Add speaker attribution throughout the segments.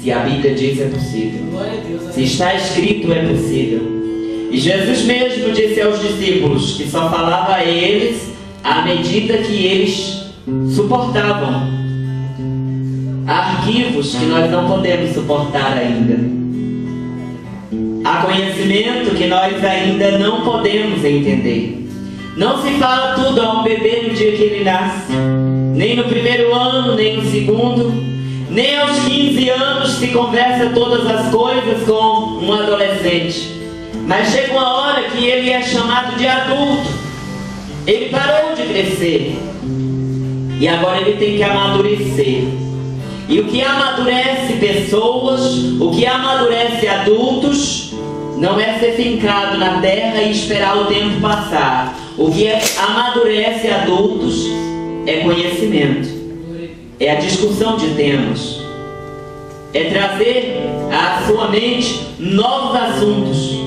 Speaker 1: Se a Bíblia diz, é possível. Se está escrito, é possível. E Jesus mesmo disse aos discípulos que só falava a eles à medida que eles suportavam. Há arquivos que nós não podemos suportar ainda. Há conhecimento que nós ainda não podemos entender. Não se fala tudo a um bebê no dia que ele nasce. Nem no primeiro ano, nem no segundo. Nem aos 15 anos se conversa todas as coisas com um adolescente. Mas chega uma hora que ele é chamado de adulto. Ele parou de crescer. E agora ele tem que amadurecer. E o que amadurece pessoas, o que amadurece adultos, não é ser fincado na terra e esperar o tempo passar. O que amadurece adultos é conhecimento. É a discussão de temas. É trazer à sua mente novos assuntos.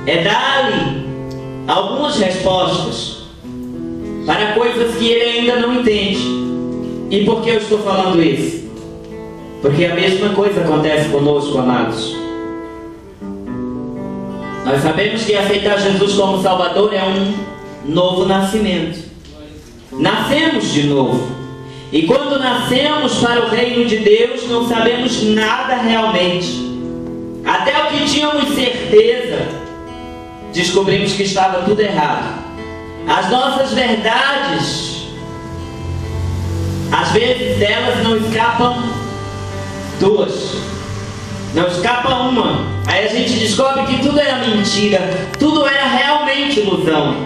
Speaker 1: É dar-lhe algumas respostas para coisas que ele ainda não entende. E por que eu estou falando isso? Porque a mesma coisa acontece conosco, amados. Nós sabemos que aceitar Jesus como Salvador é um novo nascimento. Nascemos de novo. E quando nascemos para o reino de Deus, não sabemos nada realmente. Até o que tínhamos certeza, descobrimos que estava tudo errado. As nossas verdades, às vezes delas não escapam duas, não escapa uma. Aí a gente descobre que tudo era mentira, tudo era realmente ilusão.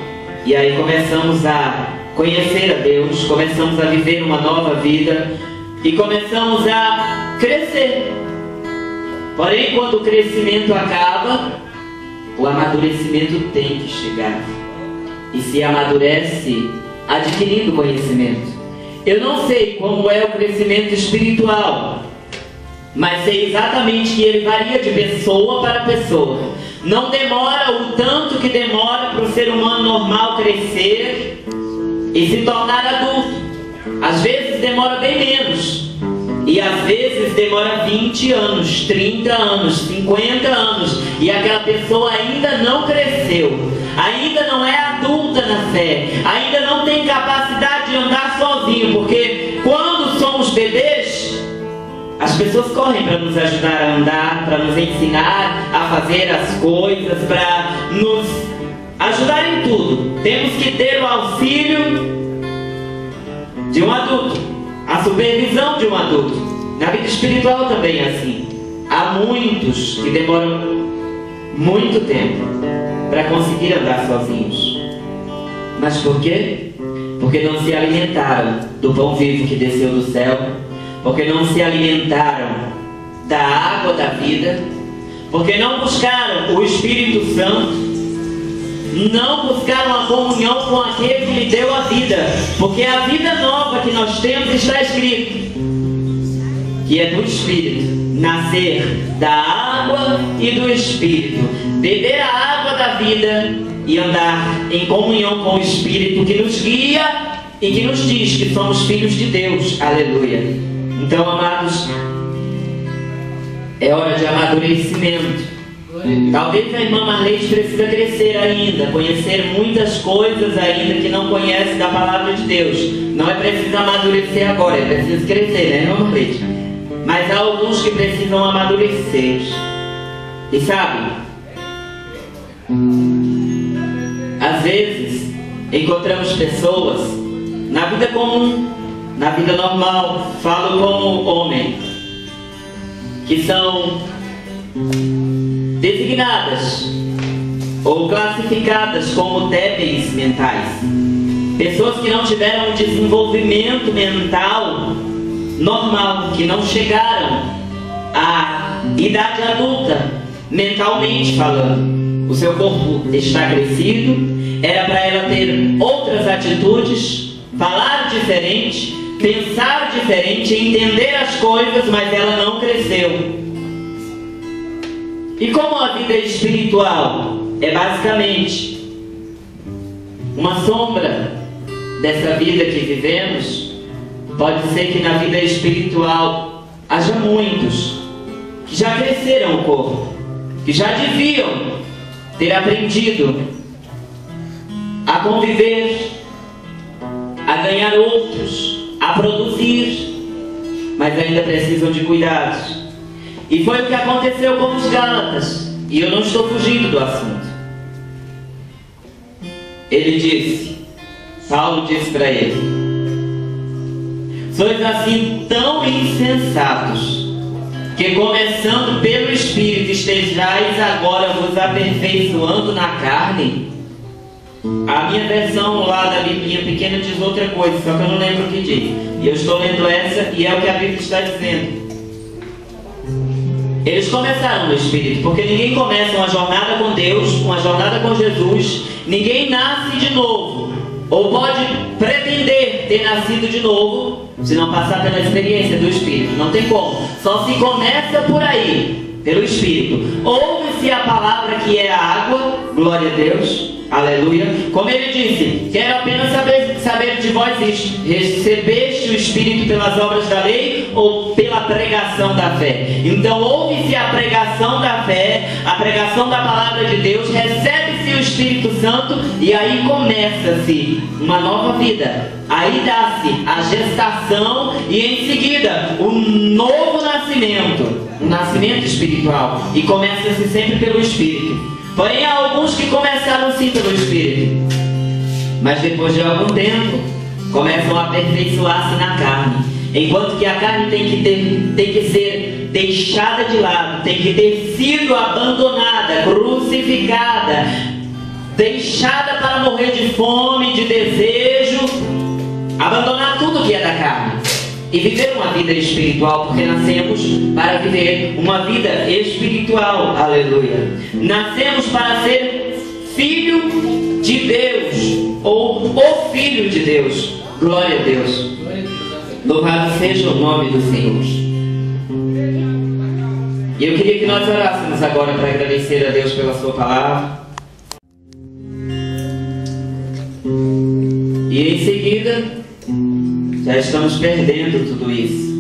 Speaker 1: E aí começamos a conhecer a Deus, começamos a viver uma nova vida e começamos a crescer. Porém, quando o crescimento acaba, o amadurecimento tem que chegar. E se amadurece adquirindo conhecimento. Eu não sei como é o crescimento espiritual, mas sei exatamente que ele varia de pessoa para pessoa. Não demora o tanto que demora para o ser humano normal crescer e se tornar adulto. Às vezes demora bem menos. E às vezes demora 20 anos, 30 anos, 50 anos. E aquela pessoa ainda não cresceu, ainda não é adulta na fé, ainda não tem capacidade de andar sozinho. Porque quando somos bebês, as pessoas correm para nos ajudar a andar, para nos ensinar a fazer as coisas, para nos ajudar em tudo. Temos que ter o auxílio de um adulto, a supervisão de um adulto. Na vida espiritual também é assim. Há muitos que demoram muito tempo para conseguir andar sozinhos. Mas por quê? Porque não se alimentaram do pão vivo que desceu do céu, porque não se alimentaram da água da vida, porque não buscaram o Espírito Santo, não buscaram a comunhão com aquele que lhe deu a vida. Porque a vida nova que nós temos está escrito que é do Espírito, nascer da água e do Espírito, beber a água da vida e andar em comunhão com o Espírito que nos guia e que nos diz que somos filhos de Deus. Aleluia. Então, amados, é hora de amadurecimento. Talvez a irmã Marlete precisa crescer ainda, conhecer muitas coisas ainda que não conhece da palavra de Deus. Não é preciso amadurecer agora, é preciso crescer, né, irmã Marlete? Mas há alguns que precisam amadurecer. E sabe, às vezes encontramos pessoas na vida comum, na vida normal, falo como homem, que são designadas ou classificadas como débeis mentais. Pessoas que não tiveram um desenvolvimento mental normal, que não chegaram à idade adulta, mentalmente falando. O seu corpo está crescido, era para ela ter outras atitudes, falar diferente, pensar diferente, entender as coisas, mas ela não cresceu. E como a vida espiritual é basicamente uma sombra dessa vida que vivemos, pode ser que na vida espiritual haja muitos que já cresceram o corpo, que já deviam ter aprendido a conviver, a ganhar outros, a produzir, mas ainda precisam de cuidados. E foi o que aconteceu com os Gálatas, e eu não estou fugindo do assunto. Ele disse, Paulo disse para ele: sois assim tão insensatos, que começando pelo Espírito estejais agora vos aperfeiçoando na carne? A minha versão lá da Bíblia pequena diz outra coisa, só que eu não lembro o que diz. E eu estou lendo essa e é o que a Bíblia está dizendo. Eles começaram no Espírito, porque ninguém começa uma jornada com Deus, uma jornada com Jesus, ninguém nasce de novo, ou pode pretender ter nascido de novo, se não passar pela experiência do Espírito. Não tem como, só se começa por aí, pelo Espírito. Ouve-se a palavra que é a água, glória a Deus, aleluia. Como ele disse, quero apenas saber de vós isto: recebeste o Espírito pelas obras da lei ou pela pregação da fé? Então ouve-se a pregação da fé, a pregação da palavra de Deus, recebe-se o Espírito Santo e aí começa-se uma nova vida. Aí dá-se a gestação e em seguida o novo nascimento, o nascimento espiritual, e começa-se sempre pelo Espírito. Porém há alguns que começaram sim pelo Espírito, mas depois de algum tempo começam a aperfeiçoar-se na carne. Enquanto que a carne tem que ser deixada de lado, tem que ter sido abandonada, crucificada, deixada para morrer de fome, de desejo, abandonar tudo que é da carne e viver uma vida espiritual, porque nascemos para viver uma vida espiritual, aleluia. Nascemos para ser filho de Deus, ou o Filho de Deus, glória a Deus. Louvado seja o nome do Senhor. E eu queria que nós orássemos agora para agradecer a Deus pela sua palavra. E em seguida, já estamos perdendo tudo isso.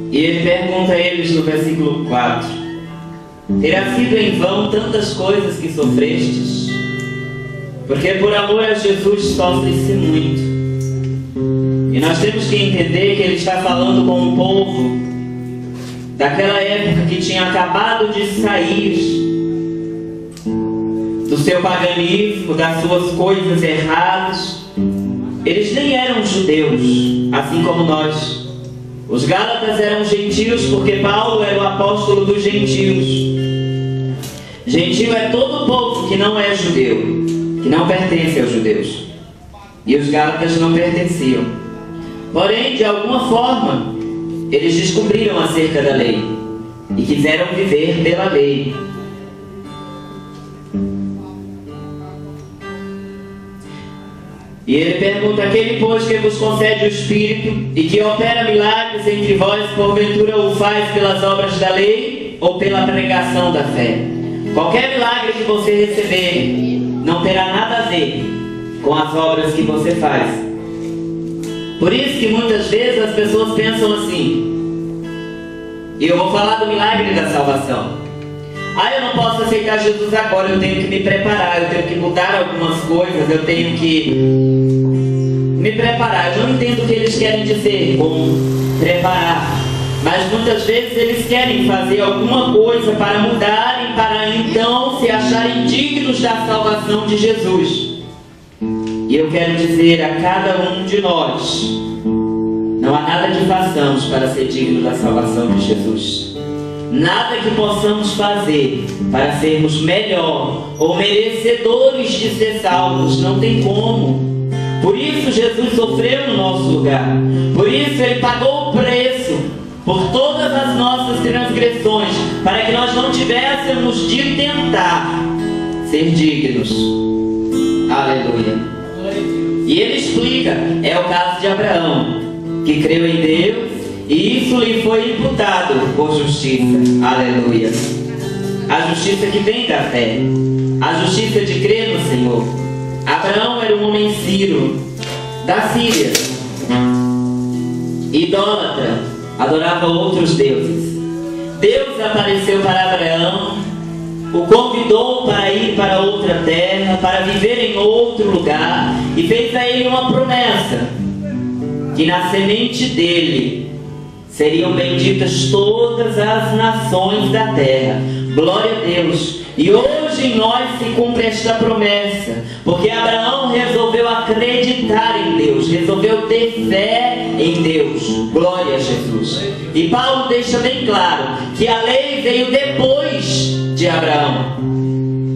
Speaker 1: E ele pergunta a eles no versículo 4: terá sido em vão tantas coisas que sofrestes? Porque por amor a Jesus sofre-se muito. E nós temos que entender que ele está falando com um povo daquela época que tinha acabado de sair do seu paganismo, das suas coisas erradas. Eles nem eram judeus, assim como nós. Os Gálatas eram gentios, porque Paulo era o apóstolo dos gentios. Gentio é todo povo que não é judeu, que não pertence aos judeus. E os Gálatas não pertenciam. Porém, de alguma forma, eles descobriram acerca da lei e quiseram viver pela lei. E ele pergunta: aquele, pois, que vos concede o Espírito e que opera milagres entre vós, porventura o faz pelas obras da lei ou pela pregação da fé? Qualquer milagre que você receber não terá nada a ver com as obras que você faz. Por isso que muitas vezes as pessoas pensam assim, e eu vou falar do milagre da salvação: eu não posso aceitar Jesus agora, eu tenho que me preparar, eu tenho que mudar algumas coisas, eu tenho que me preparar. Eu não entendo o que eles querem dizer com preparar, mas muitas vezes eles querem fazer alguma coisa para mudarem, para então se acharem dignos da salvação de Jesus. E eu quero dizer a cada um de nós: não há nada que façamos para ser digno da salvação de Jesus. Nada que possamos fazer para sermos melhor ou merecedores de ser salvos, não tem como. Por isso Jesus sofreu no nosso lugar. Por isso Ele pagou o preço por todas as nossas transgressões, para que nós não tivéssemos de tentar ser dignos. Aleluia. E ele explica, é o caso de Abraão, que creu em Deus e isso lhe foi imputado por justiça. Aleluia. A justiça que vem da fé, a justiça de crer no Senhor. Abraão era um homem sírio, da Síria. idólatra, adorava outros deuses. Deus apareceu para Abraão, o convidou para ir para outra terra, para viver em outro lugar, e fez a ele uma promessa, que na semente dele seriam benditas todas as nações da terra. Glória a Deus. E hoje em nós se cumpre esta promessa, porque Abraão resolveu acreditar em Deus, resolveu ter fé em Deus. Glória a Jesus. E Paulo deixa bem claro que a lei veio depois de Abraão.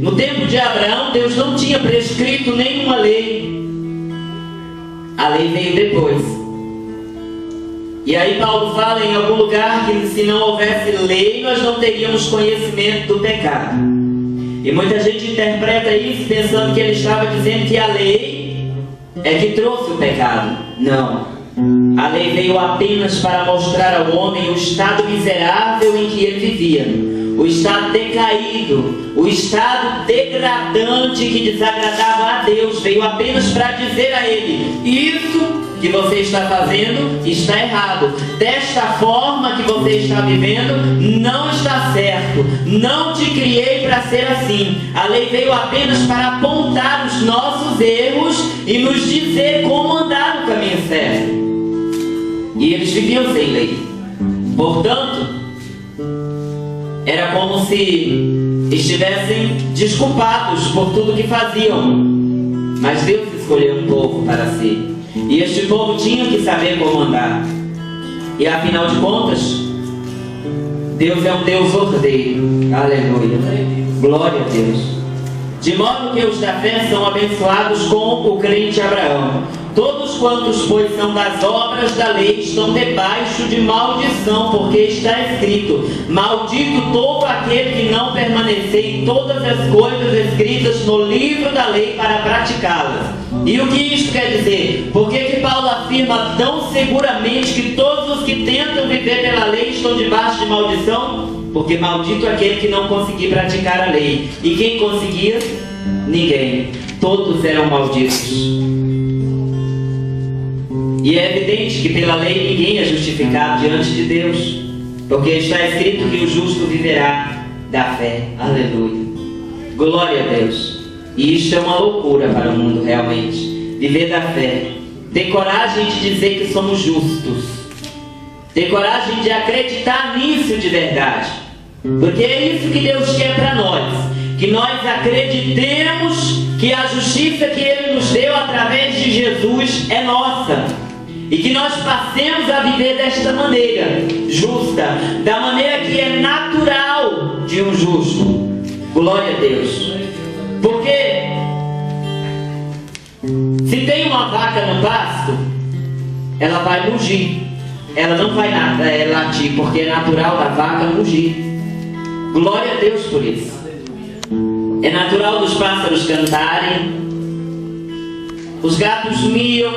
Speaker 1: No tempo de Abraão, Deus não tinha prescrito nenhuma lei. A lei veio depois. E aí Paulo fala em algum lugar que se não houvesse lei, nós não teríamos conhecimento do pecado. E muita gente interpreta isso pensando que ele estava dizendo que a lei é que trouxe o pecado. Não. A lei veio apenas para mostrar ao homem o estado miserável em que ele vivia, o estado decaído, o estado degradante que desagradava a Deus. Veio apenas para dizer a ele: isso que você está fazendo está errado, desta forma que você está vivendo não está certo, não te criei para ser assim. A lei veio apenas para apontar os nossos erros e nos dizer como andar no caminho certo. E eles viviam sem lei, portanto era como se estivessem desculpados por tudo que faziam. Mas Deus escolheu um povo para si, e este povo tinha que saber como andar. E afinal de contas, Deus é um Deus ordeiro. Aleluia. Glória a Deus. De modo que os da fé são abençoados com o crente Abraão. Todos quantos, pois, são das obras da lei estão debaixo de maldição, porque está escrito: maldito todo aquele que não permanecer em todas as coisas escritas no livro da lei para praticá-las. E o que isto quer dizer? Por que Paulo afirma tão seguramente que todos os que tentam viver pela lei estão debaixo de maldição? Porque maldito é aquele que não conseguir praticar a lei. E quem conseguia? Ninguém. Todos eram malditos. E é evidente que pela lei ninguém é justificado diante de Deus, porque está escrito que o justo viverá da fé. Aleluia. Glória a Deus. E isto é uma loucura para o mundo realmente. Viver da fé. Ter coragem de dizer que somos justos. Ter coragem de acreditar nisso de verdade. Porque é isso que Deus quer para nós. Que nós acreditemos que a justiça que Ele nos deu através de Jesus é nossa. E que nós passemos a viver desta maneira justa, da maneira que é natural de um justo. Glória a Deus. Porque se tem uma vaca no pasto, ela vai mugir. Ela não vai latir, porque é natural da vaca mugir. Glória a Deus por isso. É natural dos pássaros cantarem, os gatos miam,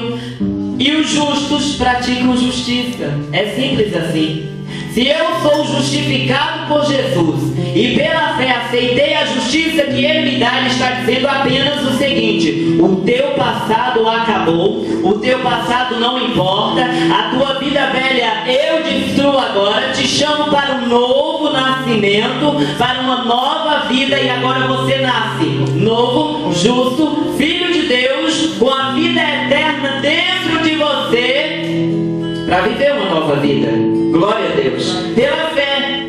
Speaker 1: e os justos praticam justiça. É simples assim. Se eu sou justificado por Jesus e pela fé aceitei a justiça que Ele me dá, Ele está dizendo apenas o seguinte: o teu passado acabou, o teu passado não importa, a tua vida velha eu destruo agora, te chamo para um novo nascimento, para uma nova vida, e agora você nasce novo, justo, filho de Deus, com a vida eterna dentro de você, para viver uma nova vida. Glória a Deus. Pela fé.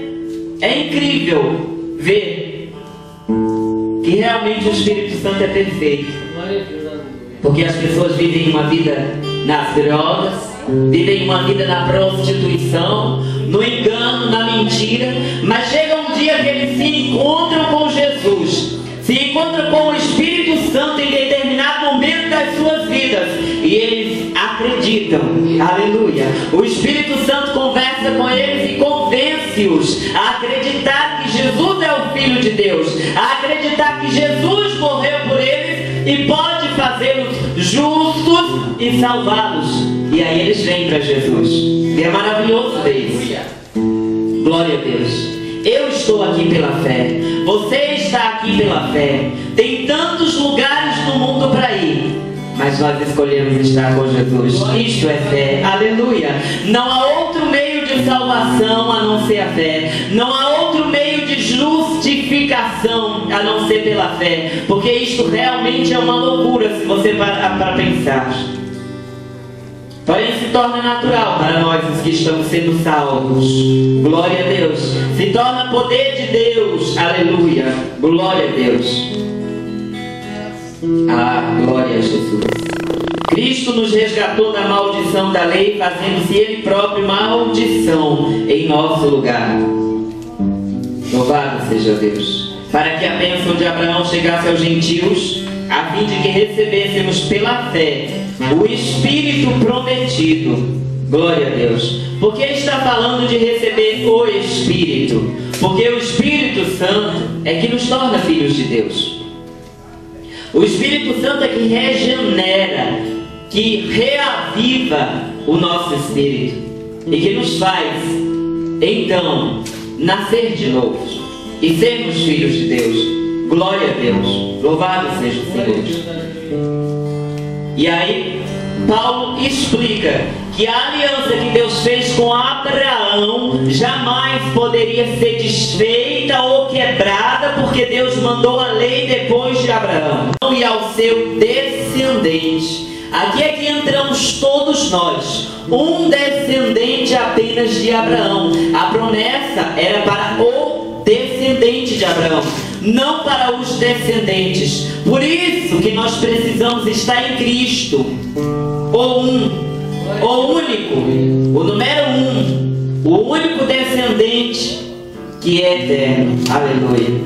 Speaker 1: É incrível ver que realmente o Espírito Santo é perfeito. Porque as pessoas vivem uma vida nas drogas, vivem uma vida na prostituição, no engano, na mentira, mas chega um dia que eles se encontram com Jesus, se encontram com o Espírito Santo em determinado momento das suas vidas, e eles acreditam. Aleluia. O Espírito Santo conversa com eles e convence-os a acreditar que Jesus é o Filho de Deus, a acreditar que Jesus morreu por eles e pode fazê-los justos e salvá-los. E aí eles vêm para Jesus. E é maravilhoso ver isso. Glória a Deus. Eu estou aqui pela fé, você está aqui pela fé. Tem tantos lugares no mundo para ir, mas nós escolhemos estar com Jesus. Isto é fé. Aleluia. Não há outro meio de salvação a não ser a fé. Não há outro meio de justificação a não ser pela fé. Porque isto realmente é uma loucura se você parar para pensar. Porém se torna natural para nós os que estamos sendo salvos. Glória a Deus. Se torna poder de Deus. Aleluia. Glória a Deus. Ah, glória a Jesus. Cristo nos resgatou da maldição da lei, fazendo-se Ele próprio maldição em nosso lugar. Louvado seja Deus. Para que a bênção de Abraão chegasse aos gentios, a fim de que recebêssemos pela fé o Espírito prometido. Glória a Deus. Por que está falando de receber o Espírito? Porque o Espírito Santo é que nos torna filhos de Deus. O Espírito Santo é que regenera, que reaviva o nosso espírito e que nos faz, então, nascer de novo e sermos filhos de Deus. Glória a Deus. Louvado seja o Senhor. E aí, Paulo explica que a aliança que Deus fez com Abraão jamais poderia ser desfeita ou quebrada, porque Deus mandou a lei depois de Abraão e ao seu descendente. Aqui é que entramos todos nós, um descendente apenas de Abraão. A promessa era para o descendente de Abraão, não para os descendentes. Por isso que nós precisamos estar em Cristo, o único, o número um, o único descendente que é eterno. Aleluia.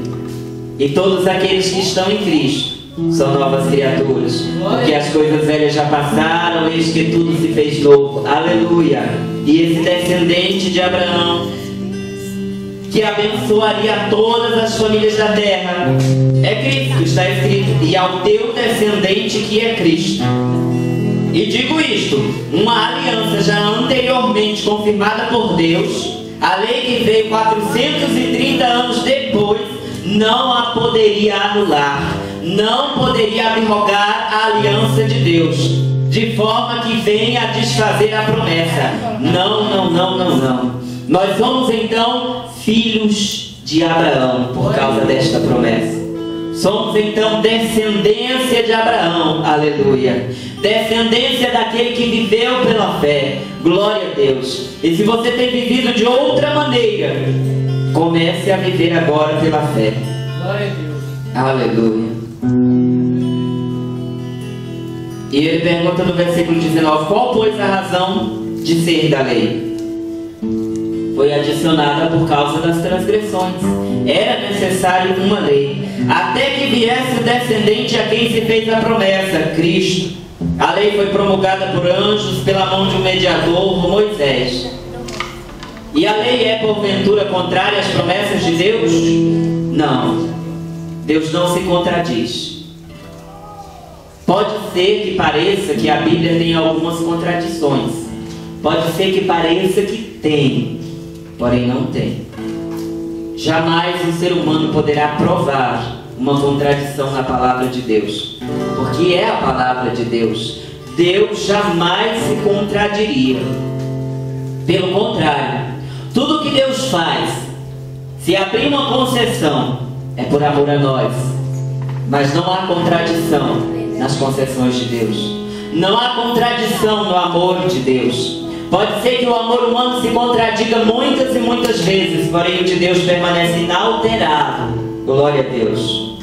Speaker 1: E todos aqueles que estão em Cristo são novas criaturas, porque as coisas velhas já passaram, eis que tudo se fez novo. Aleluia. E esse descendente de Abraão, que abençoaria todas as famílias da terra, é Cristo. Está escrito: e ao teu descendente, que é Cristo. E digo isto, uma aliança já anteriormente confirmada por Deus, a lei que veio 430 anos depois, não a poderia anular, não poderia abrogar a aliança de Deus, de forma que venha a desfazer a promessa. Não. Nós somos então filhos de Abraão por causa desta promessa. Somos então descendência de Abraão. Aleluia. Descendência daquele que viveu pela fé. Glória a Deus. E se você tem vivido de outra maneira, comece a viver agora pela fé. Glória a Deus. Aleluia. E ele pergunta no versículo 19: qual, pois, a razão de ser da lei? Foi adicionada por causa das transgressões. Era necessário uma lei, até que viesse o descendente a quem se fez a promessa, Cristo. A lei foi promulgada por anjos pela mão de um mediador, Moisés. E a lei é porventura contrária às promessas de Deus? Não. Deus não se contradiz. Pode ser que pareça que a Bíblia tem algumas contradições. Pode ser que pareça que tem, porém não tem. Jamais o ser humano poderá provar uma contradição na palavra de Deus, porque é a palavra de Deus. Deus jamais se contradiria. Pelo contrário, tudo que Deus faz, se abrir uma concessão, é por amor a nós. Mas não há contradição nas concessões de Deus. Não há contradição no amor de Deus. Pode ser que o amor humano se contradiga muitas e muitas vezes, porém o de Deus permanece inalterado. Glória a Deus,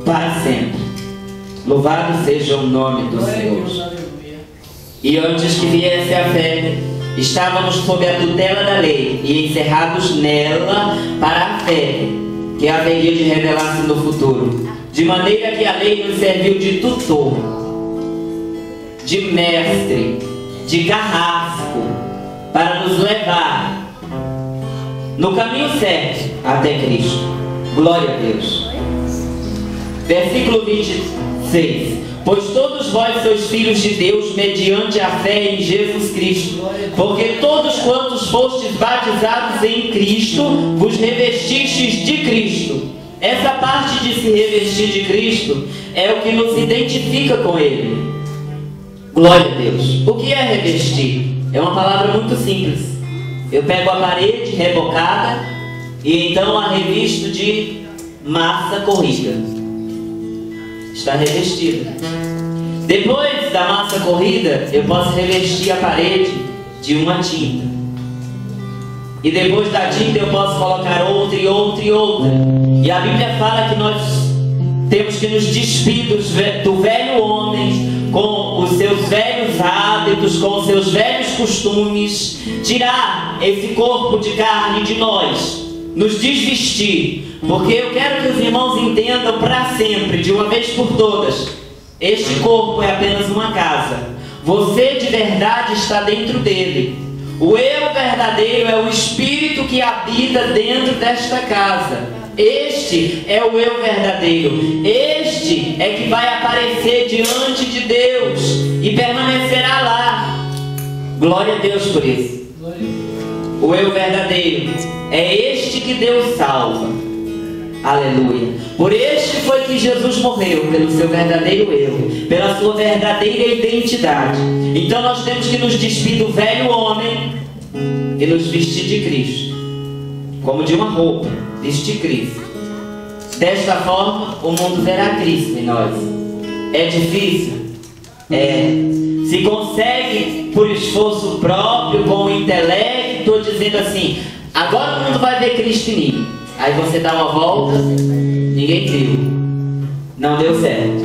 Speaker 1: para sempre. Louvado seja o nome do Senhor. E antes que viesse a fé, estávamos sob a tutela da lei e encerrados nela para a fé que haveria de revelar-se no futuro. De maneira que a lei nos serviu de tutor, de mestre, de carrasco, para nos levar no caminho certo até Cristo. Glória a Deus. Versículo 26: pois todos vós sois filhos de Deus mediante a fé em Jesus Cristo, porque todos quantos fostes batizados em Cristo, vos revestistes de Cristo. Essa parte de se revestir de Cristo é o que nos identifica com Ele. Glória a Deus. O que é revestir? É uma palavra muito simples. Eu pego a parede rebocada e então a revisto de massa corrida. Está revestida. Depois da massa corrida, eu posso revestir a parede de uma tinta. E depois da tinta eu posso colocar outra e outra e outra. E a Bíblia fala que nós temos que nos despir do velho homem, com os seus velhos hábitos, com os seus velhos costumes, tirar esse corpo de carne de nós, nos desvestir, porque eu quero que os irmãos entendam para sempre, de uma vez por todas, este corpo é apenas uma casa, você de verdade está dentro dele, o eu verdadeiro é o Espírito que habita dentro desta casa. Este é o eu verdadeiro. Este é que vai aparecer diante de Deus e permanecerá lá. Glória a Deus por isso. O eu verdadeiro é este que Deus salva. Aleluia. Por este foi que Jesus morreu, pelo seu verdadeiro eu, pela sua verdadeira identidade. Então nós temos que nos despir do velho homem e nos vestir de Cristo, como de uma roupa, vestir Cristo. Desta forma o mundo verá Cristo em nós. É difícil? É. Se consegue por esforço próprio, com o intelecto, dizendo assim, agora o mundo vai ver Cristo em mim. Aí você dá uma volta, ninguém viu, não deu certo.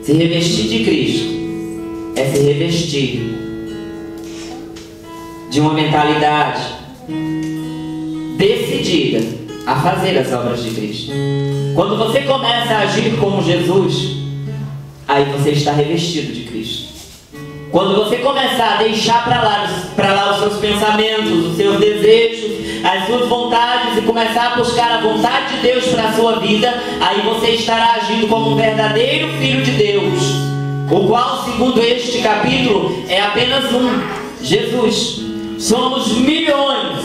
Speaker 1: Se revestir de Cristo é se revestir de uma mentalidade decidida a fazer as obras de Cristo. Quando você começa a agir como Jesus, aí você está revestido de Cristo. Quando você começar a deixar para lá os seus pensamentos, os seus desejos, as suas vontades e começar a buscar a vontade de Deus para a sua vida, aí você estará agindo como um verdadeiro filho de Deus, o qual, segundo este capítulo, é apenas um, Jesus. Somos milhões.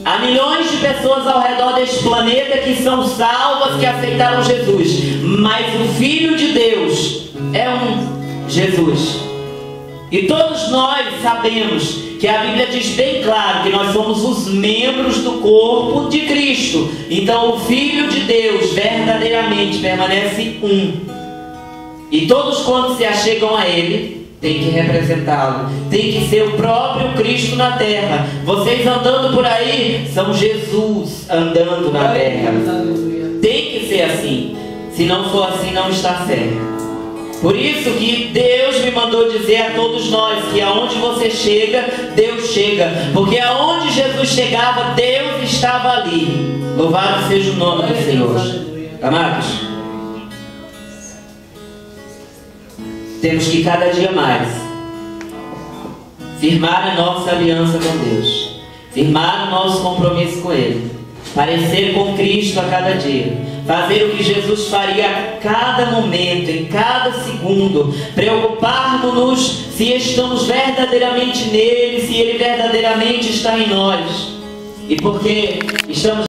Speaker 1: Há milhões de pessoas ao redor deste planeta que são salvas, que aceitaram Jesus. Mas o Filho de Deus é um, Jesus. E todos nós sabemos que a Bíblia diz bem claro que nós somos os membros do corpo de Cristo. Então o Filho de Deus verdadeiramente permanece um. E todos quantos se achegam a Ele tem que representá-lo, tem que ser o próprio Cristo na terra. Vocês andando por aí são Jesus andando na terra. Tem que ser assim. Se não for assim, não está certo. Por isso que Deus me mandou dizer a todos nós que aonde você chega, Deus chega. Porque aonde Jesus chegava, Deus estava ali. Louvado seja o nome do Senhor. Amados, temos que cada dia mais firmar a nossa aliança com Deus, firmar o nosso compromisso com Ele, parecer com Cristo a cada dia, fazer o que Jesus faria a cada momento, em cada segundo, preocuparmos-nos se estamos verdadeiramente nele, se Ele verdadeiramente está em nós. E porque estamos